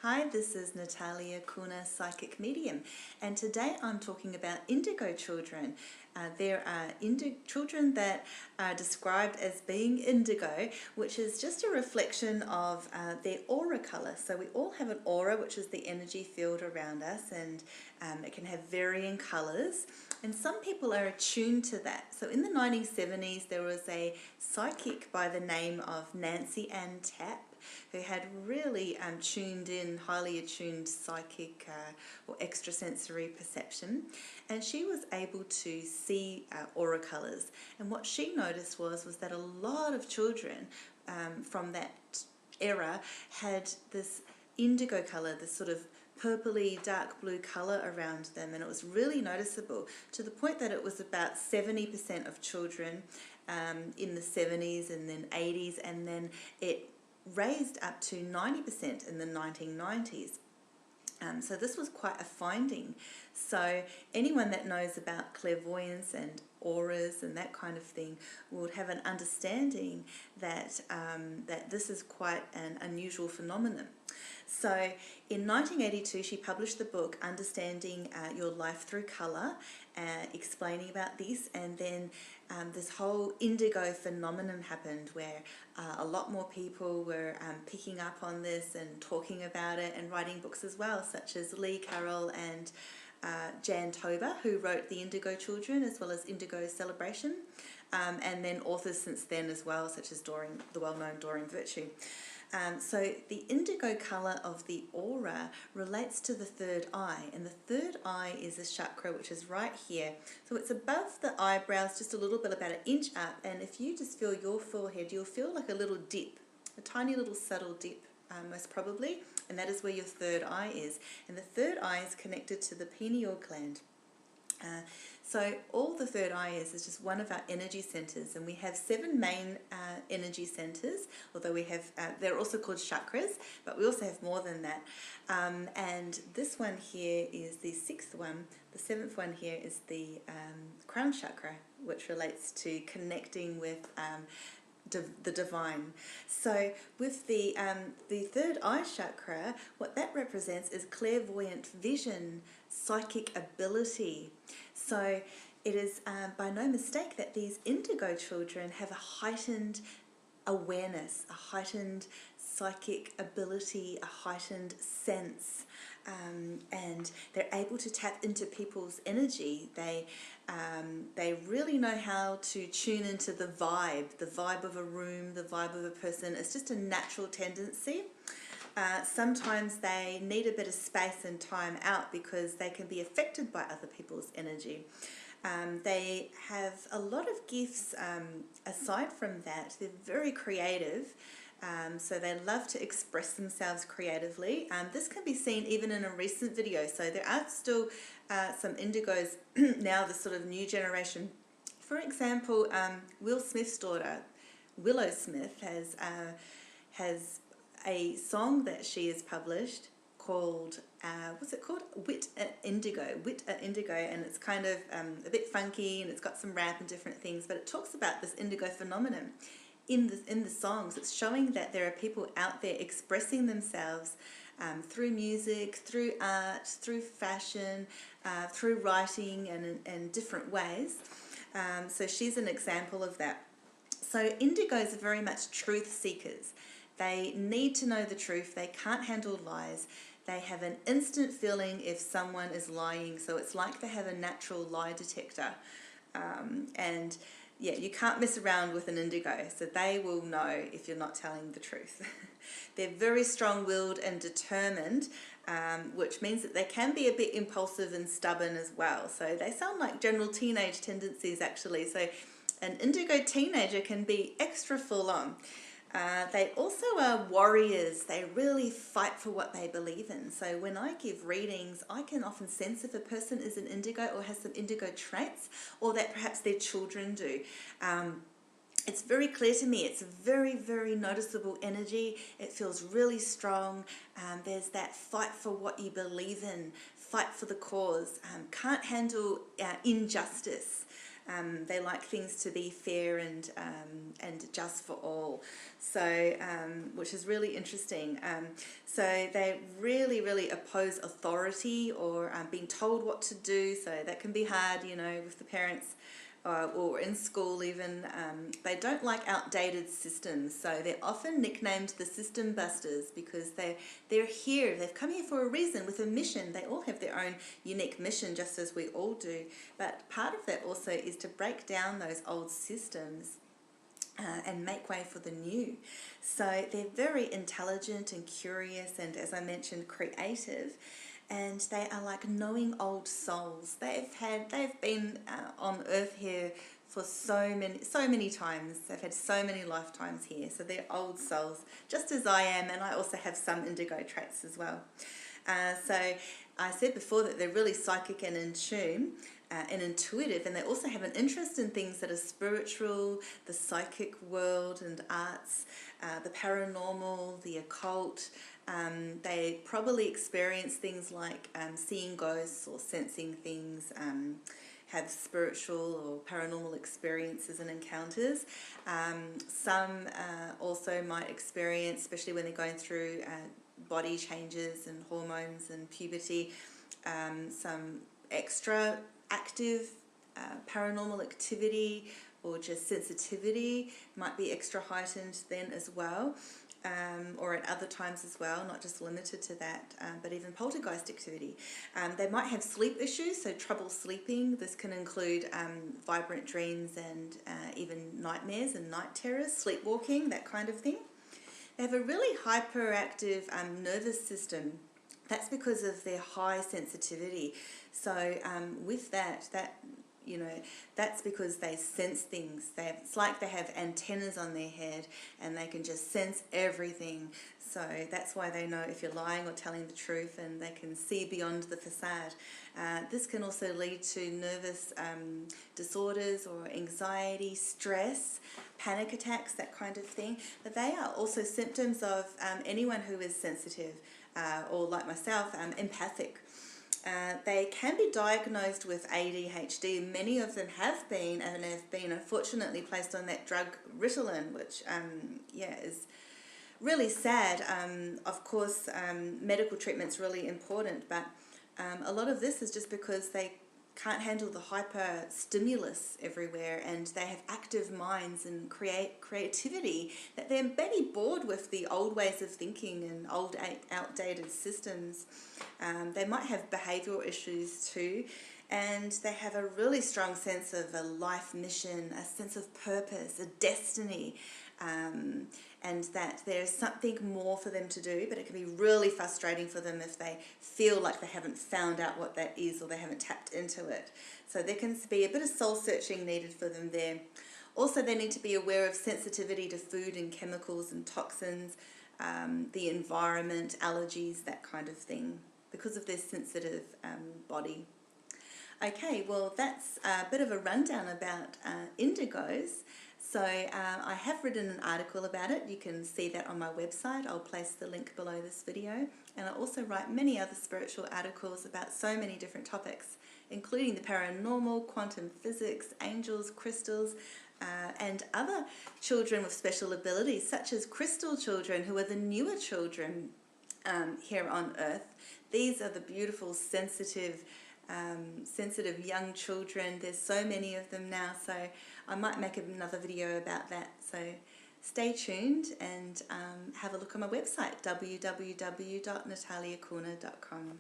Hi, this is Natalia Kuna, Psychic Medium, and today I'm talking about indigo children. There are children that are described as being indigo, which is just a reflection of their aura color. So we all have an aura, which is the energy field around us, and it can have varying colors, and some people are attuned to that. So in the 1970s, there was a psychic by the name of Nancy Ann Tapp, who had really tuned in, highly attuned psychic or extrasensory perception, and she was able to see aura colors. And what she noticed was that a lot of children from that era had this indigo color, this sort of purpley dark blue color around them, and it was really noticeable, to the point that it was about 70% of children in the 70s and then 80s, and then it raised up to 90% in the 1990s. So this was quite a finding. So anyone that knows about clairvoyance and auras and that kind of thing would have an understanding that that this is quite an unusual phenomenon. So in 1982 she published the book Understanding Your Life Through Color, explaining about this, and then this whole indigo phenomenon happened, where a lot more people were picking up on this and talking about it and writing books as well, such as Lee Carroll and Jan Tober, who wrote The Indigo Children as well as Indigo Celebration, and then authors since then as well, such as the well-known Doreen Virtue. So the indigo color of the aura relates to the third eye, and the third eye is a chakra which is right here. So it's above the eyebrows, just a little bit, about an inch up, and if you just feel your forehead, you'll feel like a little dip, a tiny little subtle dip, most probably, and that is where your third eye is. And the third eye is connected to the pineal gland. So all the third eye is just one of our energy centers, and we have 7 main energy centers, although we have, they're also called chakras, but we also have more than that. And this one here is the 6th one. The 7th one here is the crown chakra, which relates to connecting with the divine. So with the third eye chakra, what that represents is clairvoyant vision, psychic ability. So it is by no mistake that these indigo children have a heightened awareness, a heightened psychic ability, a heightened sense, and they're able to tap into people's energy. They really know how to tune into the vibe of a room, the vibe of a person. It's just a natural tendency. Sometimes they need a bit of space and time out because they can be affected by other people's energy. They have a lot of gifts aside from that. They're very creative, so they love to express themselves creatively. This can be seen even in a recent video. So there are still some indigos now, the sort of new generation. For example, Will Smith's daughter, Willow Smith, has a song that she has published called, what's it called? Wit at Indigo, and it's kind of a bit funky, and it's got some rap and different things, but it talks about this indigo phenomenon in the songs. It's showing that there are people out there expressing themselves through music, through art, through fashion, through writing, and different ways. So she's an example of that. So indigos are very much truth seekers. They need to know the truth. They can't handle lies. They have an instant feeling if someone is lying. So it's like they have a natural lie detector. And yeah, you can't mess around with an indigo. So they will know if you're not telling the truth. They're very strong-willed and determined, which means that they can be a bit impulsive and stubborn as well. So they sound like general teenage tendencies, actually. So an indigo teenager can be extra full-on. They also are warriors. They really fight for what they believe in. So when I give readings, I can often sense if a person is an indigo or has some indigo traits, or that perhaps their children do. It's very clear to me. It's a very, very noticeable energy. It feels really strong. There's that fight for what you believe in, fight for the cause, can't handle injustice. They like things to be fair and just for all. So, which is really interesting. So they really, really oppose authority or being told what to do. So that can be hard, you know, with the parents. Or in school even. They don't like outdated systems, so they're often nicknamed the system busters because they're here, they've come here for a reason with a mission. They all have their own unique mission, just as we all do, but part of that also is to break down those old systems and make way for the new. So they're very intelligent and curious and, as I mentioned, creative. And they are like knowing old souls. They've been on Earth here for so many times. They've had so many lifetimes here. So they're old souls, just as I am, and I also have some indigo traits as well. So I said before that they're really psychic and in tune and intuitive, and they also have an interest in things that are spiritual, the psychic world and arts, the paranormal, the occult. They probably experience things like seeing ghosts or sensing things, have spiritual or paranormal experiences and encounters. Some also might experience, especially when they're going through body changes and hormones and puberty, some extra active paranormal activity or just sensitivity might be extra heightened then as well. Or at other times as well, not just limited to that, but even poltergeist activity. They might have sleep issues, so trouble sleeping. This can include vibrant dreams and even nightmares and night terrors, sleepwalking, that kind of thing. They have a really hyperactive nervous system. That's because of their high sensitivity. So with that, you know, that's because they sense things. It's like they have antennas on their head and they can just sense everything. So that's why they know if you're lying or telling the truth, and they can see beyond the facade. This can also lead to nervous disorders or anxiety, stress, panic attacks, that kind of thing. But they are also symptoms of anyone who is sensitive or, like myself, empathic. They can be diagnosed with ADHD. Many of them have been and have been unfortunately placed on that drug Ritalin, which is really sad. Of course, medical treatment's really important, but a lot of this is just because they can't handle the hyper stimulus everywhere, and they have active minds and creativity that they're maybe bored with the old ways of thinking and old outdated systems. They might have behavioral issues too, and they have a really strong sense of a life mission, a sense of purpose, a destiny, and that there's something more for them to do, but it can be really frustrating for them if they feel like they haven't found out what that is or they haven't tapped into it. So there can be a bit of soul searching needed for them there. Also, they need to be aware of sensitivity to food and chemicals and toxins, the environment, allergies, that kind of thing, because of their sensitive body. Okay, well, that's a bit of a rundown about indigos. So I have written an article about it. You can see that on my website. I'll place the link below this video. And I also write many other spiritual articles about so many different topics, including the paranormal, quantum physics, angels, crystals, and other children with special abilities, such as crystal children, who are the newer children here on Earth. These are the beautiful, sensitive young children. There's so many of them now, so I might make another video about that. So stay tuned and have a look on my website, www.nataliacuna.com.